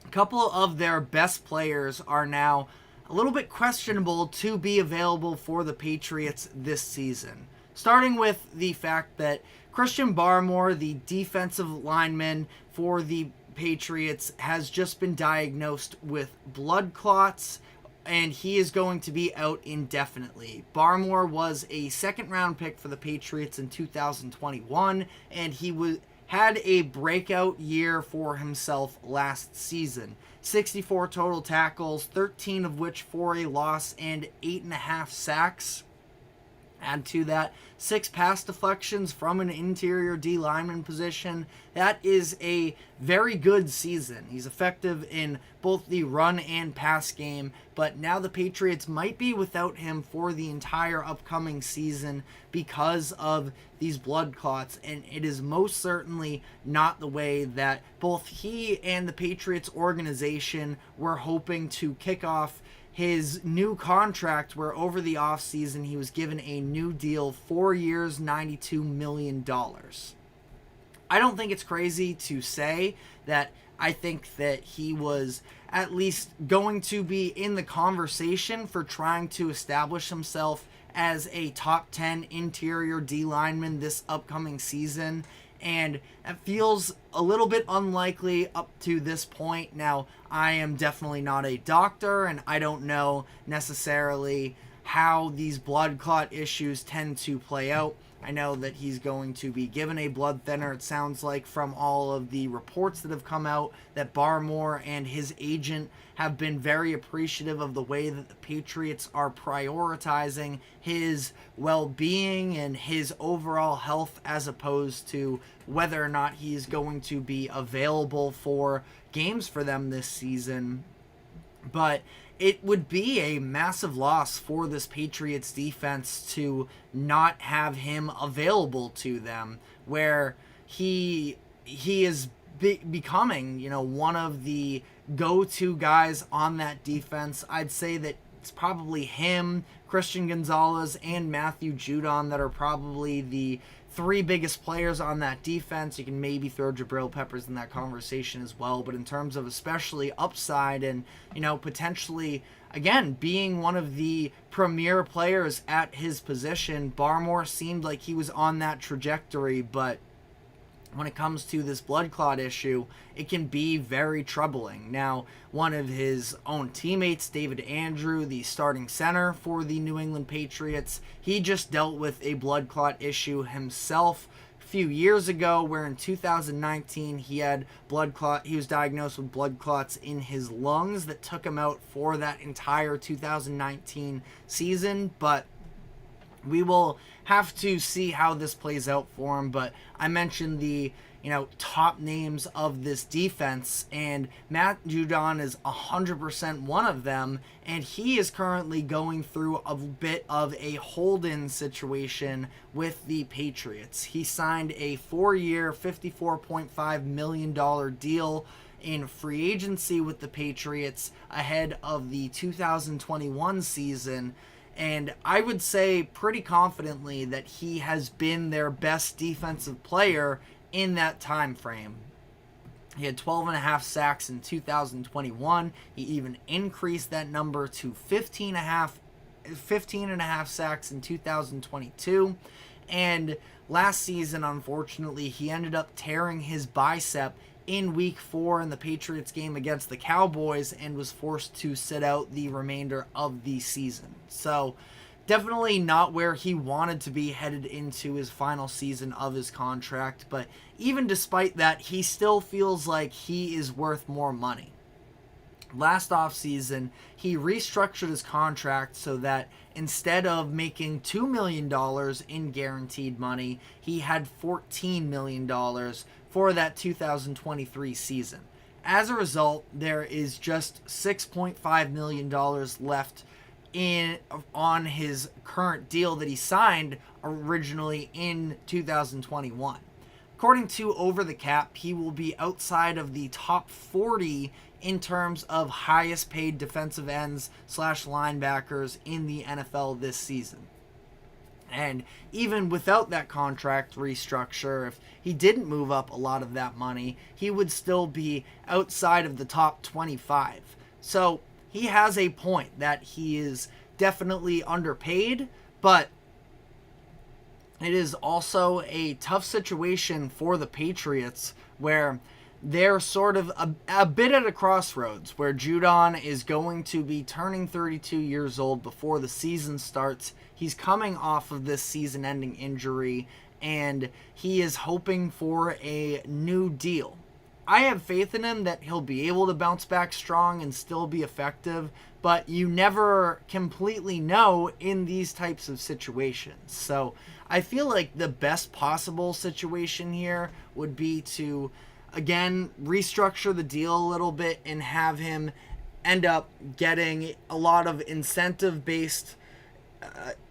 a couple of their best players are now a little bit questionable to be available for the Patriots this season. Starting with the fact that Christian Barmore, the defensive lineman for the Patriots, has just been diagnosed with blood clots, and he is going to be out indefinitely. Barmore was a second-round pick for the Patriots in 2021, and he had a breakout year for himself last season. 64 total tackles, 13 of which for a loss, and 8.5 sacks. Add to that 6 pass deflections from an interior D lineman position. That is a very good season. He's effective in both the run and pass game, but now the Patriots might be without him for the entire upcoming season because of these blood clots, and it is most certainly not the way that both he and the Patriots organization were hoping to kick off his new contract, where over the offseason he was given a new deal, 4 years, $92 million. I don't think it's crazy to say that I think that he was at least going to be in the conversation for trying to establish himself as a top 10 interior D lineman this upcoming season. And it feels a little bit unlikely up to this point. Now, I am definitely not a doctor, and I don't know necessarily how these blood clot issues tend to play out. I know that he's going to be given a blood thinner. It sounds like from all of the reports that have come out that Barmore and his agent have been very appreciative of the way that the Patriots are prioritizing his well-being and his overall health, as opposed to whether or not he's going to be available for games for them this season. But it would be a massive loss for this Patriots defense to not have him available to them, where he is becoming, one of the go-to guys on that defense. I'd say that it's probably him, Christian Gonzalez, and Matthew Judon that are probably the three biggest players on that defense. You can maybe throw Jabril Peppers in that conversation as well, but in terms of especially upside and, potentially, again, being one of the premier players at his position, Barmore seemed like he was on that trajectory, but when it comes to this blood clot issue, it can be very troubling. Now, one of his own teammates, David Andrew, the starting center for the New England Patriots, he just dealt with a blood clot issue himself a few years ago, where in 2019 he was diagnosed with blood clots in his lungs that took him out for that entire 2019 season. But we will have to see how this plays out for him. But I mentioned the top names of this defense, and Matt Judon is 100% one of them, and he is currently going through a bit of a hold-in situation with the Patriots. He signed a 4-year, $54.5 million deal in free agency with the Patriots ahead of the 2021 season, and I would say pretty confidently that he has been their best defensive player in that time frame. He had 12.5 sacks in 2021. He even increased that number to 15.5 sacks in 2022. And last season, unfortunately, he ended up tearing his bicep in week 4 in the Patriots game against the Cowboys and was forced to sit out the remainder of the season. So definitely not where he wanted to be headed into his final season of his contract, but even despite that, he still feels like he is worth more money. Last offseason, he restructured his contract so that instead of making $2 million in guaranteed money, he had $14 million for that 2023 season. As a result, there is just $6.5 million left on his current deal that he signed originally in 2021. According to Over the Cap, he will be outside of the top 40 in terms of highest paid defensive ends / linebackers in the NFL this season. And even without that contract restructure, if he didn't move up a lot of that money, he would still be outside of the top 25. So he has a point that he is definitely underpaid, but it is also a tough situation for the Patriots where they're sort of a bit at a crossroads, where Judon is going to be turning 32 years old before the season starts. He's coming off of this season-ending injury, and he is hoping for a new deal. I have faith in him that he'll be able to bounce back strong and still be effective, but you never completely know in these types of situations. So I feel like the best possible situation here would be to, again, restructure the deal a little bit and have him end up getting a lot of incentive-based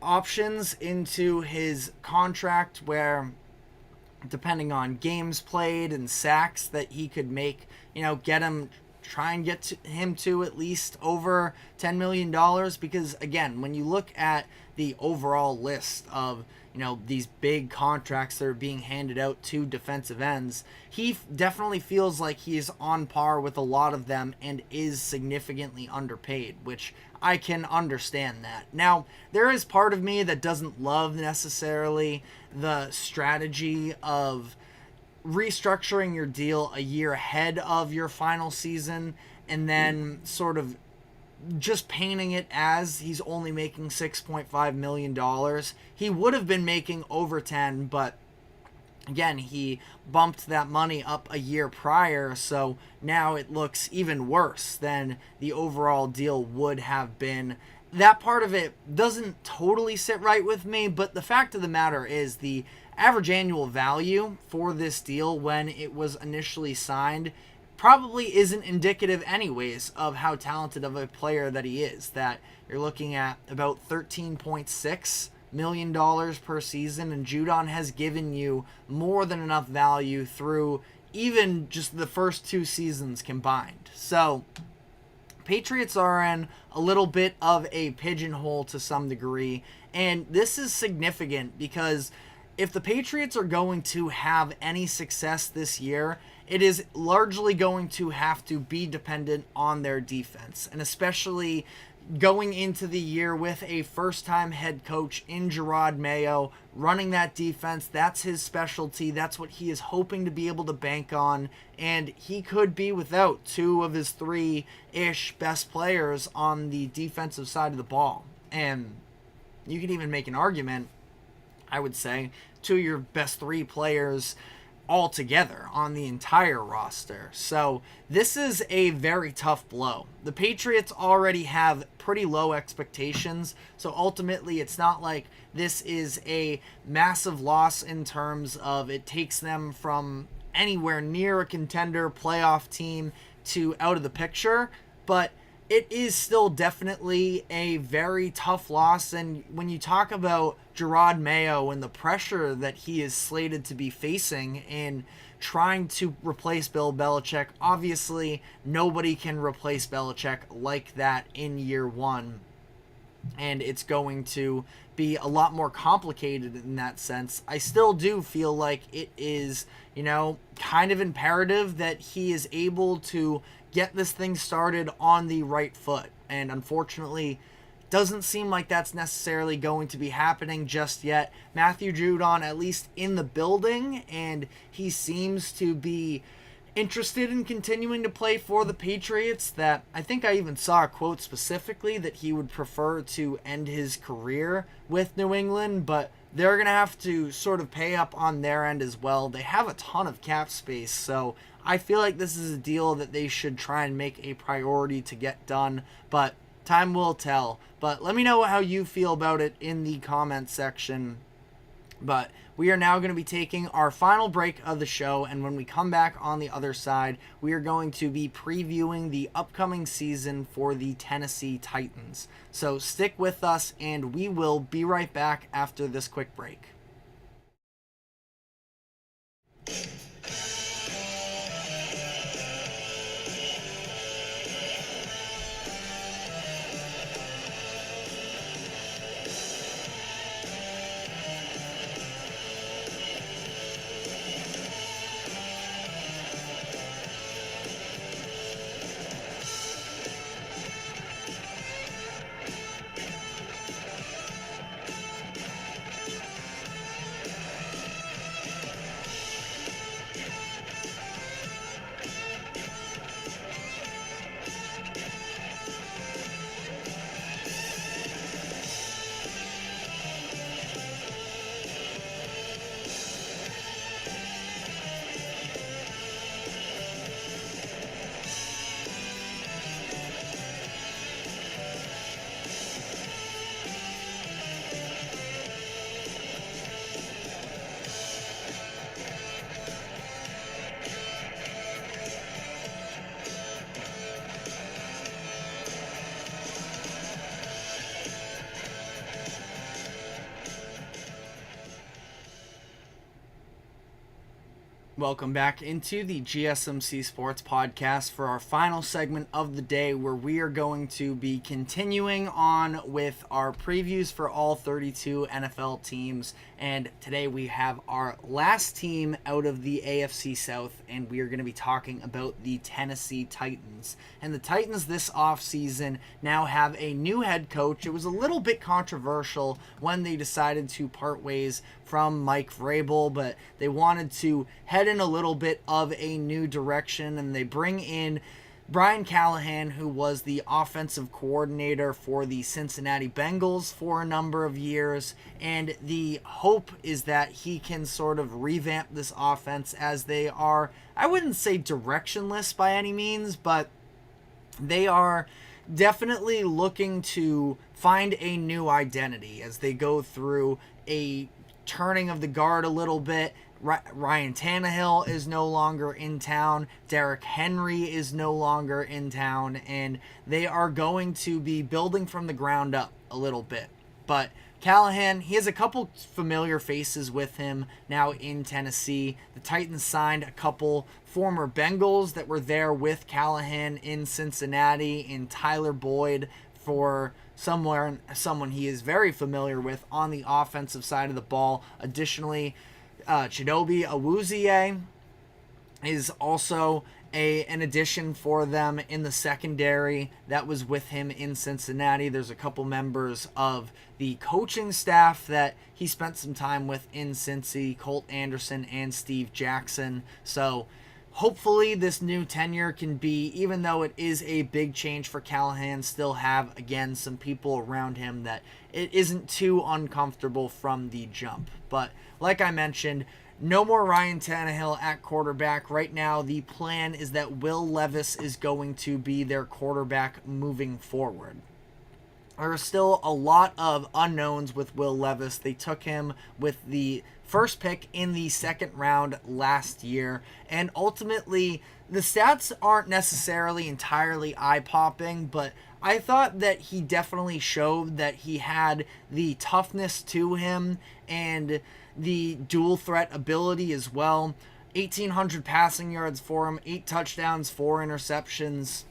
options into his contract, where depending on games played and sacks that he could make, try and get him to at least over $10 million. Because again, when you look at the overall list of these big contracts that are being handed out to defensive ends, he definitely feels like he is on par with a lot of them and is significantly underpaid, which I can understand that. Now, there is part of me that doesn't love necessarily the strategy of restructuring your deal a year ahead of your final season and then sort of just painting it as he's only making $6.5 million. He would have been making over 10, but again, he bumped that money up a year prior, so now it looks even worse than the overall deal would have been. That part of it doesn't totally sit right with me, but the fact of the matter is the average annual value for this deal when it was initially signed probably isn't indicative anyways of how talented of a player that he is. That you're looking at about $13.6 million per season, and Judon has given you more than enough value through even just the first 2 seasons combined. So Patriots are in a little bit of a pigeonhole to some degree, and this is significant because if the Patriots are going to have any success this year, it is largely going to have to be dependent on their defense, and especially going into the year with a first-time head coach in Jerod Mayo running that defense. That's his specialty. That's what he is hoping to be able to bank on, and he could be without 2 of his 3-ish best players on the defensive side of the ball. And you could even make an argument, I would say, 2 of your best 3 players altogether on the entire roster. So this is a very tough blow. The Patriots already have pretty low expectations, so ultimately it's not like this is a massive loss in terms of it takes them from anywhere near a contender playoff team to out of the picture, but it is still definitely a very tough loss. And when you talk about Jerod Mayo and the pressure that he is slated to be facing in trying to replace Bill Belichick, obviously nobody can replace Belichick like that in year 1. And it's going to be a lot more complicated in that sense. I still do feel like it is, kind of imperative that he is able to get this thing started on the right foot. And unfortunately, doesn't seem like that's necessarily going to be happening just yet. Matthew Judon, at least in the building, and he seems to be interested in continuing to play for the Patriots. That I think I even saw a quote specifically that he would prefer to end his career with New England, but they're going to have to sort of pay up on their end as well. They have a ton of cap space, so I feel like this is a deal that they should try and make a priority to get done, but time will tell. But let me know how you feel about it in the comment section. But we are now going to be taking our final break of the show, and when we come back on the other side, we are going to be previewing the upcoming season for the Tennessee Titans. So stick with us, and we will be right back after this quick break. Welcome back into the GSMC Sports Podcast for our final segment of the day, where we are going to be continuing on with our previews for all 32 NFL teams. And today we have our last team out of the AFC South, and we are going to be talking about the Tennessee Titans. And the Titans this offseason now have a new head coach. It was a little bit controversial when they decided to part ways from Mike Vrabel, but they wanted to head in a little bit of a new direction, and they bring in Brian Callahan, who was the offensive coordinator for the Cincinnati Bengals for a number of years, and the hope is that he can sort of revamp this offense, as they are, I wouldn't say directionless by any means, but they are definitely looking to find a new identity as they go through a turning of the guard a little bit. Ryan Tannehill is no longer in town. Derrick Henry is no longer in town. And they are going to be building from the ground up a little bit. But Callahan, he has a couple familiar faces with him now in Tennessee. The Titans signed a couple former Bengals that were there with Callahan in Cincinnati, in Tyler Boyd, for someone he is very familiar with on the offensive side of the ball. Additionally, Chidobe Awuzie is also an addition for them in the secondary that was with him in Cincinnati. There's a couple members of the coaching staff that he spent some time with in Cincy, Colt Anderson and Steve Jackson. So hopefully this new tenure can be, even though it is a big change for Callahan, still have, again, some people around him that it isn't too uncomfortable from the jump. But like I mentioned, no more Ryan Tannehill at quarterback. Right now, the plan is that Will Levis is going to be their quarterback moving forward. There are still a lot of unknowns with Will Levis. They took him with the first pick in the second round last year, and ultimately the stats aren't necessarily entirely eye-popping, but I thought that he definitely showed that he had the toughness to him and the dual threat ability as well. 1,800 passing yards for him, 8 touchdowns, 4 interceptions.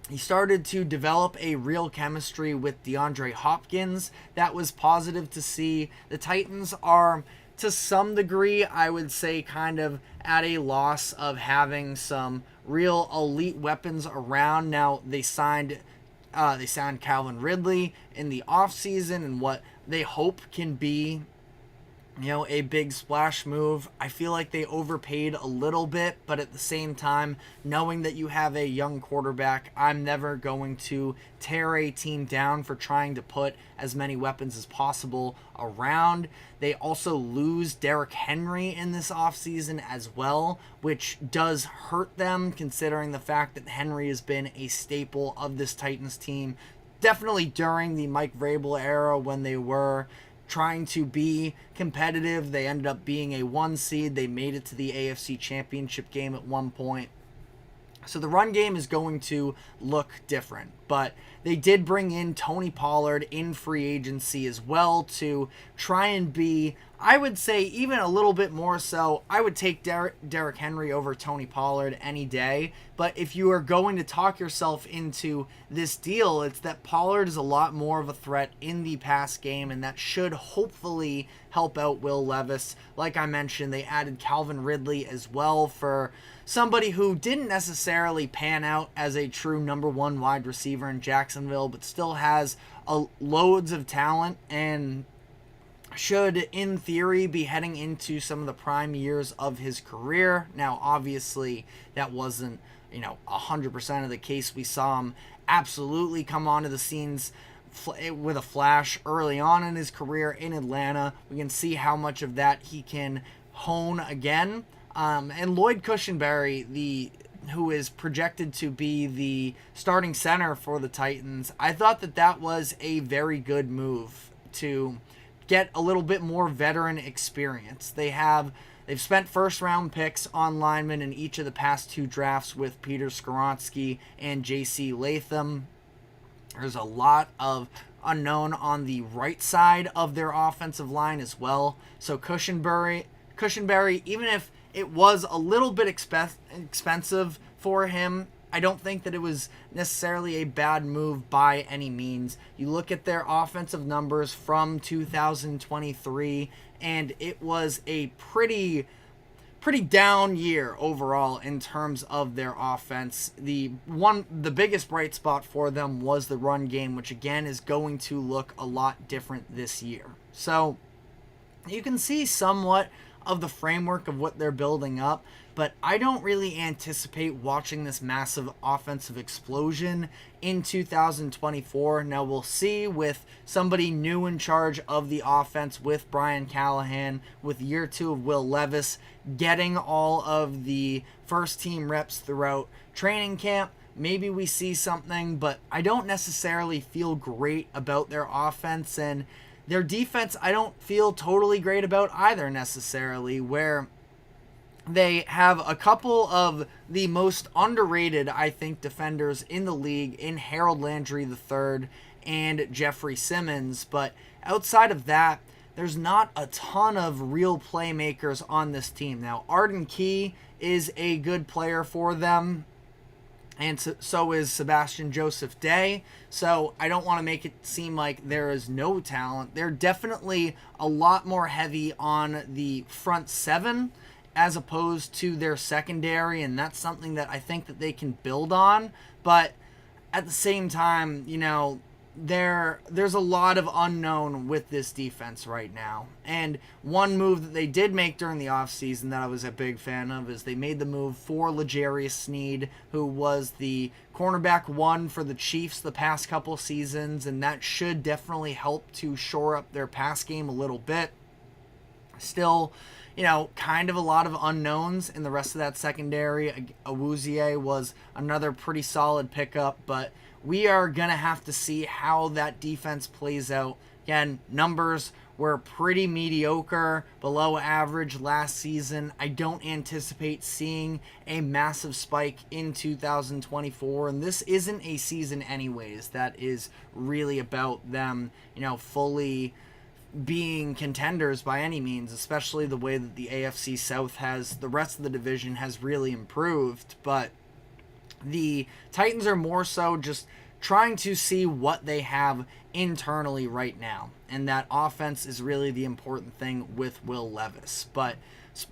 He started to develop a real chemistry with DeAndre Hopkins. That was positive to see. The Titans are, to some degree, I would say, kind of at a loss of having some real elite weapons around. Now, they signed Calvin Ridley in the offseason, and what they hope can be, a big splash move. I feel like they overpaid a little bit, but at the same time, knowing that you have a young quarterback, I'm never going to tear a team down for trying to put as many weapons as possible around. They also lose Derrick Henry in this offseason as well, which does hurt them considering the fact that Henry has been a staple of this Titans team, definitely during the Mike Vrabel era when they were trying to be competitive. They ended up being a 1 seed. They made it to the AFC Championship game at one point. So the run game is going to look different. But they did bring in Tony Pollard in free agency as well to try and be, I would say, even a little bit more so. I would take Derrick Henry over Tony Pollard any day. But if you are going to talk yourself into this deal, it's that Pollard is a lot more of a threat in the pass game, and that should hopefully help out Will Levis. Like I mentioned, they added Calvin Ridley as well for somebody who didn't necessarily pan out as a true number 1 wide receiver in Jacksonville, but still has loads of talent and should, in theory, be heading into some of the prime years of his career. Now, obviously, that wasn't 100% of the case. We saw him absolutely come onto the scenes with a flash early on in his career in Atlanta. We can see how much of that he can hone again. And Lloyd Cushenberry, who is projected to be the starting center for the Titans, I thought that was a very good move to get a little bit more veteran experience. They've spent first-round picks on linemen in each of the past 2 drafts with Peter Skoronski and J.C. Latham. There's a lot of unknown on the right side of their offensive line as well. So Cushenberry, even if it was a little bit expensive for him, I don't think that it was necessarily a bad move by any means. You look at their offensive numbers from 2023, and it was a pretty down year overall in terms of their offense. The biggest bright spot for them was the run game, which again is going to look a lot different this year. So you can see somewhat of the framework of what they're building up, but I don't really anticipate watching this massive offensive explosion in 2024. Now we'll see with somebody new in charge of the offense, with Brian Callahan, with year 2 of Will Levis, getting all of the first team reps throughout training camp. Maybe we see something, but I don't necessarily feel great about their offense, and their defense I don't feel totally great about either necessarily, where they have a couple of the most underrated, I think, defenders in the league in Harold Landry III and Jeffrey Simmons. But outside of that, there's not a ton of real playmakers on this team. Now, Arden Key is a good player for them, and so is Sebastian Joseph Day. So I don't want to make it seem like there is no talent. They're definitely a lot more heavy on the front seven as opposed to their secondary, and that's something that I think that they can build on. But at the same time, you know, there's a lot of unknown with this defense right now. And one move that they did make during the offseason that I was a big fan of is they made the move for L'Jarius Sneed, who was the cornerback 1 for the Chiefs the past couple seasons, and that should definitely help to shore up their pass game a little bit. Still, you know, kind of a lot of unknowns in the rest of that secondary. Awuzie was another pretty solid pickup, but we are going to have to see how that defense plays out. Again, numbers were pretty mediocre, below average last season. I don't anticipate seeing a massive spike in 2024, and this isn't a season anyways that is really about them, you know, fully being contenders by any means, especially the way that the AFC South has, the rest of the division has really improved. But the Titans are more so just trying to see what they have internally right now, and that offense is really the important thing with Will Levis. But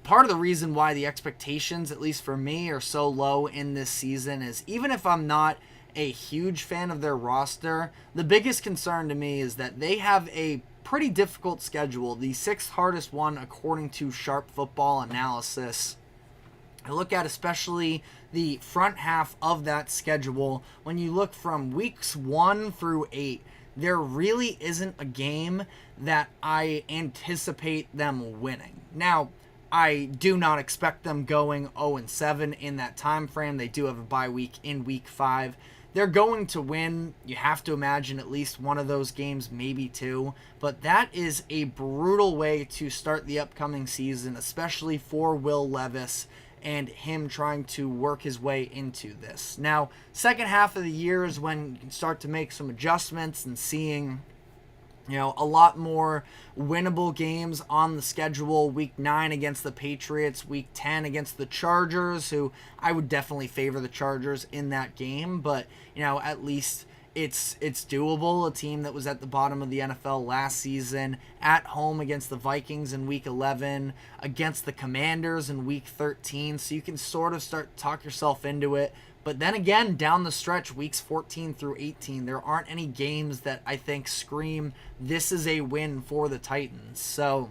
part of the reason why the expectations, at least for me, are so low in this season is, even if I'm not a huge fan of their roster, the biggest concern to me is that they have a pretty difficult schedule, the 6th hardest one according to Sharp Football Analysis. I look at especially the front half of that schedule. When you look from weeks 1 through 8, there really isn't a game that I anticipate them winning. Now, I do not expect them going 0-7 in that time frame. They do have a bye week in week 5. They're going to win. You have to imagine at least one of those games, maybe 2. But that is a brutal way to start the upcoming season, especially for Will Levis and him trying to work his way into this. Now, second half of the year is when you can start to make some adjustments and seeing, you know, a lot more winnable games on the schedule. Week 9 against the Patriots, week 10 against the Chargers, who I would definitely favor the Chargers in that game, but, you know, at least it's doable. A team that was at the bottom of the NFL last season, at home against the Vikings in week 11, against the Commanders in week 13, so you can sort of start to talk yourself into it. But then again, down the stretch, weeks 14 through 18, there aren't any games that I think scream this is a win for the Titans. So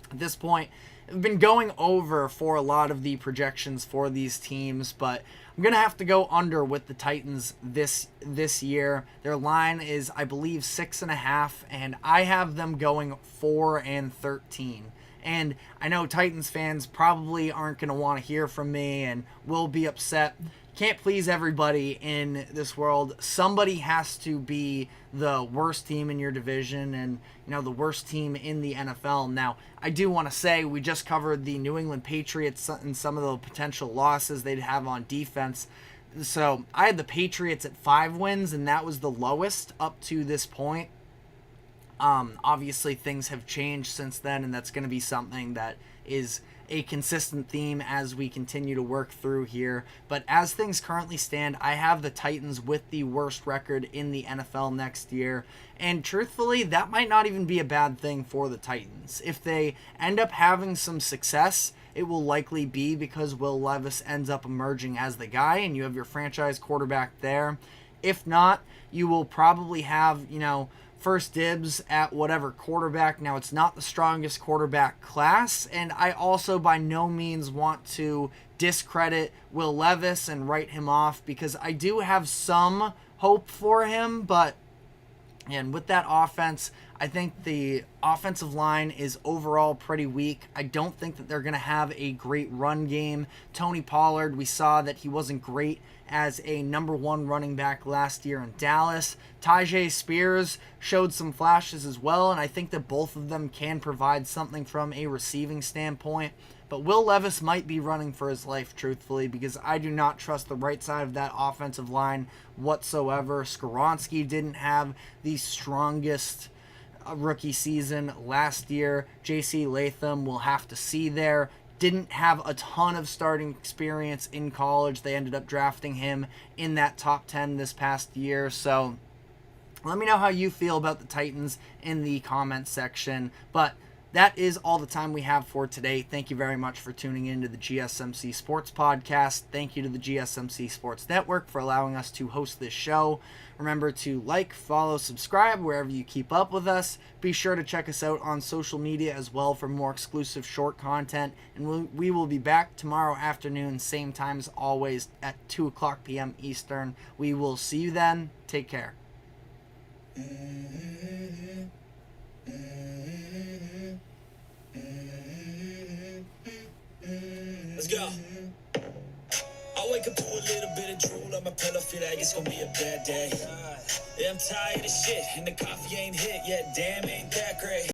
at this point, I've been going over for a lot of the projections for these teams, but I'm going to have to go under with the Titans this year. Their line is, I believe, 6.5, and I have them going 4-13. And I know Titans fans probably aren't going to want to hear from me and will be upset. Can't please everybody in this world. Somebody has to be the worst team in your division and, you know, the worst team in the NFL. Now, I do want to say we just covered the New England Patriots and some of the potential losses they'd have on defense. So I had the Patriots at 5 wins, and that was the lowest up to this point. Obviously, things have changed since then, and that's going to be something that is a consistent theme as we continue to work through here. But as things currently stand, I have the Titans with the worst record in the NFL next year. And truthfully, that might not even be a bad thing for the Titans. If they end up having some success, it will likely be because Will Levis ends up emerging as the guy and you have your franchise quarterback there. If not, you will probably have, you know, first dibs at whatever quarterback. Now, it's not the strongest quarterback class, and I also by no means want to discredit Will Levis and write him off, because I do have some hope for him, but and with that offense, I think the offensive line is overall pretty weak. I don't think that they're going to have a great run game. Tony Pollard, we saw that he wasn't great as a number one running back last year in Dallas. Tyjae Spears showed some flashes as well, and I think that both of them can provide something from a receiving standpoint. But Will Levis might be running for his life, truthfully, because I do not trust the right side of that offensive line whatsoever. Skoronski didn't have the strongest rookie season last year. J.C. Latham will have to see there. Didn't have a ton of starting experience in college. They ended up drafting him in that top 10 this past year. So let me know how you feel about the Titans in the comments section. But that is all the time we have for today. Thank you very much for tuning in to the GSMC Sports Podcast. Thank you to the GSMC Sports Network for allowing us to host this show. Remember to like, follow, subscribe wherever you keep up with us. Be sure to check us out on social media as well for more exclusive short content. And we will be back tomorrow afternoon, same time as always, at 2 o'clock p.m. Eastern. We will see you then. Take care. Let's go. I wake up to a little bit of drool on my pillow, feel like it's gonna be a bad day. Yeah, I'm tired of shit, and the coffee ain't hit yet, damn, ain't that great.